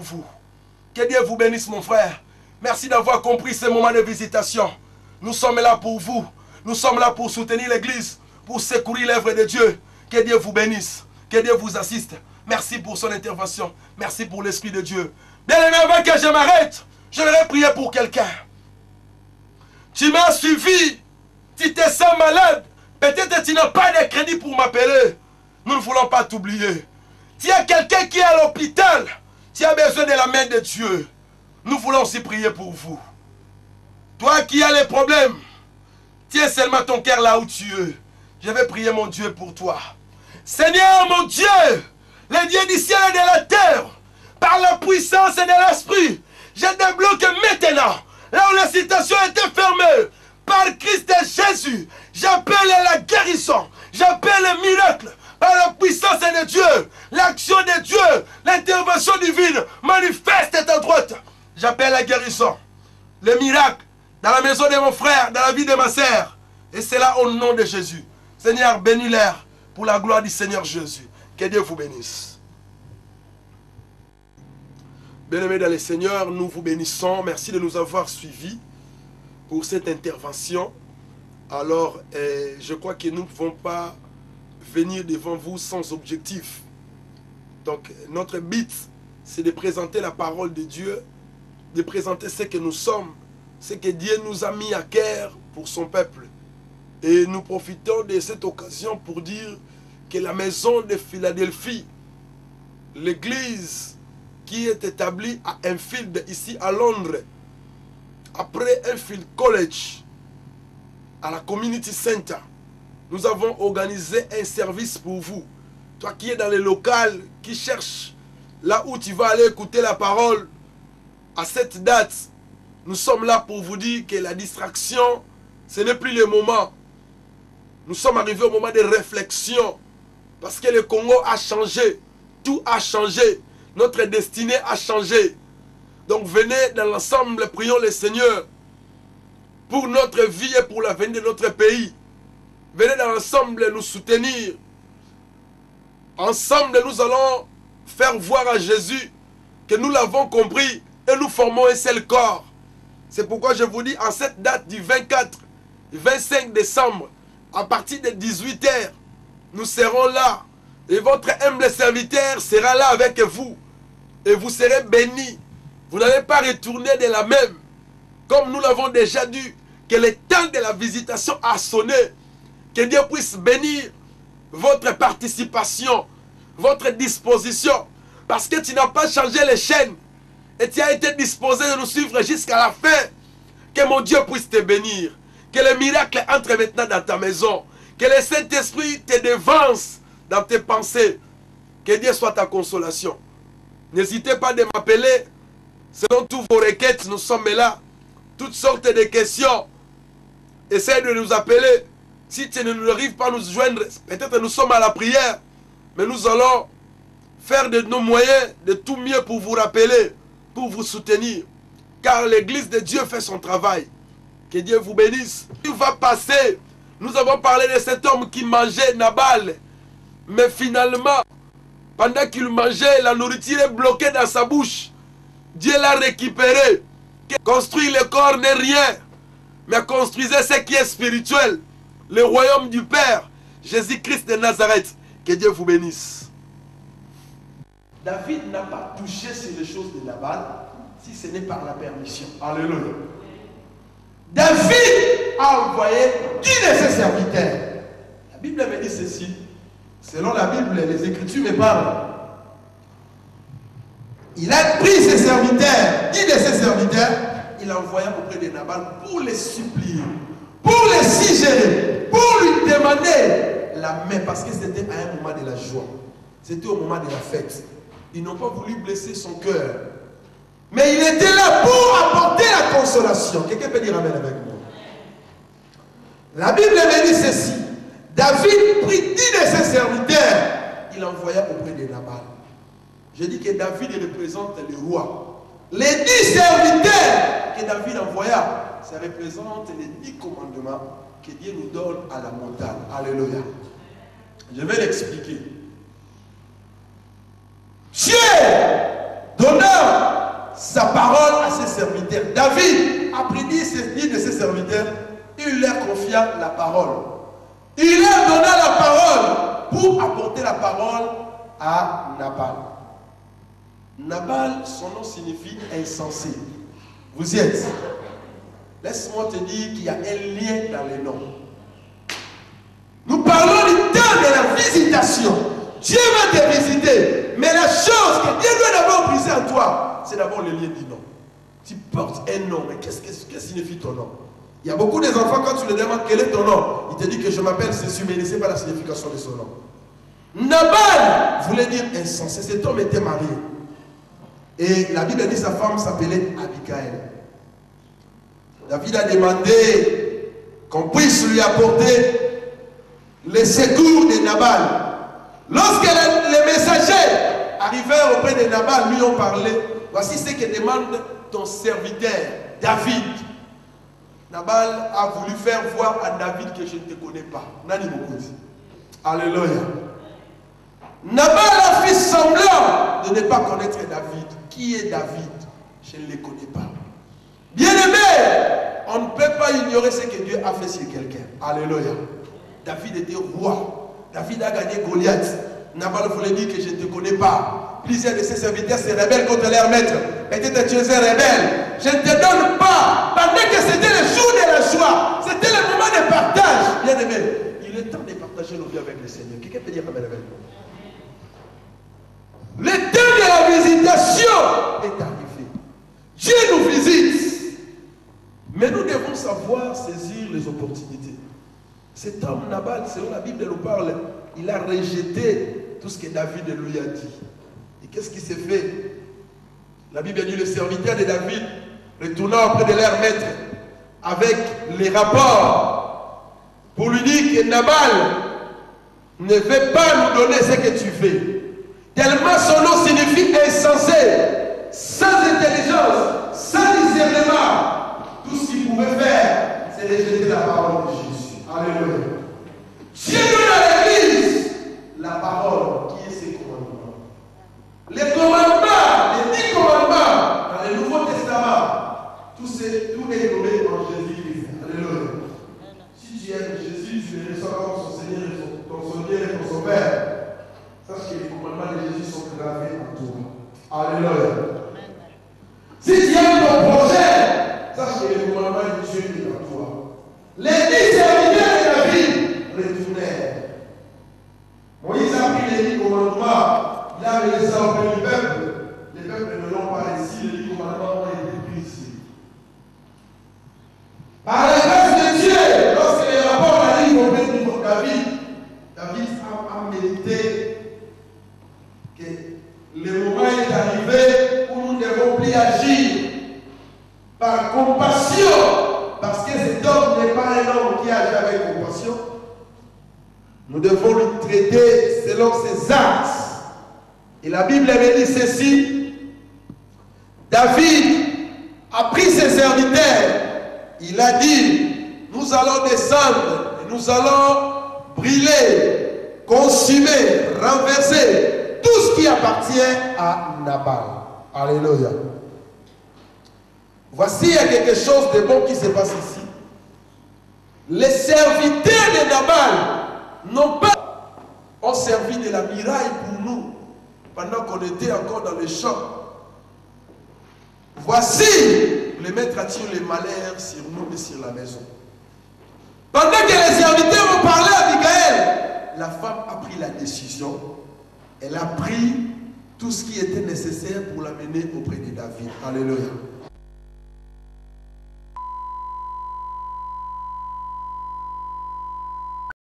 vous. Que Dieu vous bénisse, mon frère. Merci d'avoir compris ce moment de visitation. Nous sommes là pour vous. Nous sommes là pour soutenir l'église, pour secourir l'œuvre de Dieu. Que Dieu vous bénisse. Que Dieu vous assiste. Merci pour son intervention. Merci pour l'Esprit de Dieu. Bien aimé, avant que je m'arrête, je voudrais prier pour quelqu'un. Tu m'as suivi. Tu te sens malade. Peut-être que tu n'as pas de crédit pour m'appeler. Nous ne voulons pas t'oublier. Tu as quelqu'un qui est à l'hôpital. Tu as besoin de la main de Dieu. Nous voulons aussi prier pour vous. Toi qui as les problèmes, tiens seulement ton cœur là où tu es. Je vais prier mon Dieu pour toi. Seigneur mon Dieu, le Dieu du ciel et de la terre, par la puissance de l'Esprit, je débloque maintenant, là où la citation était fermée, par Christ Jésus, j'appelle la guérison, j'appelle le miracle, par la puissance de Dieu, l'action de Dieu, l'intervention divine, manifeste à ta droite. J'appelle la guérison, le miracle, dans la maison de mon frère, dans la vie de ma sœur. Et c'est là au nom de Jésus. Seigneur, bénis-leur pour la gloire du Seigneur Jésus. Que Dieu vous bénisse. Bien-aimés dans le Seigneur, nous vous bénissons. Merci de nous avoir suivis pour cette intervention. Alors, je crois que nous ne pouvons pas venir devant vous sans objectif. Donc, notre but, c'est de présenter la parole de Dieu, de présenter ce que nous sommes, ce que Dieu nous a mis à cœur pour son peuple. Et nous profitons de cette occasion pour dire que la maison de Philadelphie, l'église qui est établie à Enfield, ici à Londres, après Enfield College, à la Community Center, nous avons organisé un service pour vous. Toi qui es dans les locales, qui cherches là où tu vas aller écouter la parole, à cette date, nous sommes là pour vous dire que la distraction, ce n'est plus le moment. Nous sommes arrivés au moment de réflexion. Parce que le Congo a changé. Tout a changé. Notre destinée a changé. Donc venez dans l'ensemble, prions le Seigneur pour notre vie et pour l'avenir de notre pays. Venez dans l'ensemble nous soutenir. Ensemble, nous allons faire voir à Jésus que nous l'avons compris et nous formons un seul corps. C'est pourquoi je vous dis, en cette date du 24, 25 décembre, à partir de 18 h, nous serons là. Et votre humble serviteur sera là avec vous. Et vous serez bénis. Vous n'allez pas retourner de la même. Comme nous l'avons déjà dit, que le temps de la visitation a sonné. Que Dieu puisse bénir votre participation, votre disposition. Parce que tu n'as pas changé les chaînes. Et tu as été disposé de nous suivre jusqu'à la fin. Que mon Dieu puisse te bénir. Que le miracle entre maintenant dans ta maison. Que le Saint-Esprit te devance dans tes pensées. Que Dieu soit ta consolation. N'hésitez pas de m'appeler. Selon toutes vos requêtes, nous sommes là. Toutes sortes de questions. Essayez de nous appeler. Si tu ne nous arrives pas à nous joindre, peut-être nous sommes à la prière. Mais nous allons faire de nos moyens, de tout mieux pour vous rappeler, pour vous soutenir. Car l'église de Dieu fait son travail. Que Dieu vous bénisse. Il va passer. Nous avons parlé de cet homme qui mangeait Nabal. Mais finalement, pendant qu'il mangeait, la nourriture est bloquée dans sa bouche. Dieu l'a récupéré. Construire le corps n'est rien. Mais construisez ce qui est spirituel. Le royaume du Père. Jésus-Christ de Nazareth. Que Dieu vous bénisse. David n'a pas touché sur les choses de Nabal si ce n'est par la permission. Alléluia. David a envoyé 10 de ses serviteurs. La Bible me dit ceci. Selon la Bible, les Écritures me parlent. Il a pris ses serviteurs, 10 de ses serviteurs, il a envoyé auprès de Nabal pour les supplier, pour les suggérer, pour lui demander la main, parce que c'était à un moment de la joie. C'était au moment de la fête. Ils n'ont pas voulu blesser son cœur. Mais il était là pour apporter la consolation. Quelqu'un peut dire amen avec moi. La Bible me dit ceci. David prit 10 de ses serviteurs. Il envoya auprès de Nabal. Je dis que David représente le roi. Les 10 serviteurs que David envoya, ça représente les 10 commandements que Dieu nous donne à la montagne. Alléluia. Je vais l'expliquer. Dieu donna serviteurs. David, après dire de ses serviteurs, il leur confia la parole. Il leur donna la parole pour apporter la parole à Nabal. Nabal, son nom signifie insensé. Vous y êtes? Laisse-moi te dire qu'il y a un lien dans les noms. Nous parlons du temps de la visitation. Dieu va te visiter. Mais la chose que Dieu doit d'abord briser en toi, c'est d'abord le lien du nom. Tu portes un nom, mais qu'est-ce que signifie ton nom? Il y a beaucoup d'enfants, quand tu leur demandes quel est ton nom, il te dit que je m'appelle ceci, mais il ne sait pas la signification de son nom. Nabal voulait dire insensé. Cet homme était marié. Et la Bible dit que sa femme s'appelait Abigail. David a demandé qu'on puisse lui apporter les secours de Nabal. Lorsque les messagers arrivèrent auprès de Nabal, lui ont parlé. Voici ce que demande ton serviteur, David. Nabal a voulu faire voir à David que je ne te connais pas. Nani Mokozi. Alléluia. Nabal a fait semblant de ne pas connaître David. Qui est David? Je ne le connais pas. Bien-aimé, on ne peut pas ignorer ce que Dieu a fait sur quelqu'un. Alléluia. David était roi. David a gagné Goliath. Nabal voulait dire que je ne te connais pas. Plusieurs de ses serviteurs se rebellent contre leur maître. Peut-être tu es un rebelle. Je ne te donne pas. Pendant que c'était le jour de la joie. C'était le moment de partage. Bien-aimé, il est temps de partager nos vies avec le Seigneur. Quelqu'un peut dire amen avec moi? Le temps de la visitation est arrivé. Dieu nous visite. Mais nous devons savoir saisir les opportunités. Cet homme Nabal, selon la Bible, nous parle, il a rejeté tout ce que David lui a dit. Et qu'est-ce qui s'est fait? La Bible dit le serviteur de David retournant auprès de leur maître avec les rapports pour lui dire que Nabal ne veut pas nous donner ce que tu fais. Tellement son nom signifie insensé, sans intelligence, sans discernement. Tout ce qu'il pouvait faire, c'est rejeter la parole de Jésus. Alléluia. Dieu donne à l'Église la parole qui est ses commandements. Les commandements, les 10 commandements dans le Nouveau Testament, tout est nommé en Jésus-Christ. Alléluia. Si tu aimes Jésus, tu le reçois comme son Seigneur, ton Seigneur et ton Sauveur. Sache que les commandements de Jésus sont gravés en toi. Alléluia. Si tu aimes ton projet, sache que les commandements de Dieu sont en toi. Les 10 serviteurs de David retournèrent. Moïse a pris les 10 commandements, il a amené ça auprès du peuple. Les peuples ne l'ont pas réussi, les 10 commandements ont été pris ici. Par la grâce de Dieu, lorsque les rapports arrivent auprès de David, David a médité que le moment est arrivé où nous ne devons plus agir par compassion, parce que cet homme n'est pas un homme qui agit avec compassion. Nous devons lui traiter selon ses actes. Et la Bible avait dit ceci: David a pris ses serviteurs, il a dit, nous allons descendre et nous allons brûler, consumer, renverser tout ce qui appartient à Nabal. Alléluia. Voici, il y a quelque chose de bon qui se passe ici. Les serviteurs de Nabal ont servi de la miraille pour nous pendant qu'on était encore dans les champs. Voici, le maître attire les malheurs sur nous et sur la maison. Pendant que les serviteurs ont parlé à Abigail, la femme a pris la décision. Elle a pris tout ce qui était nécessaire pour l'amener auprès de David. Alléluia.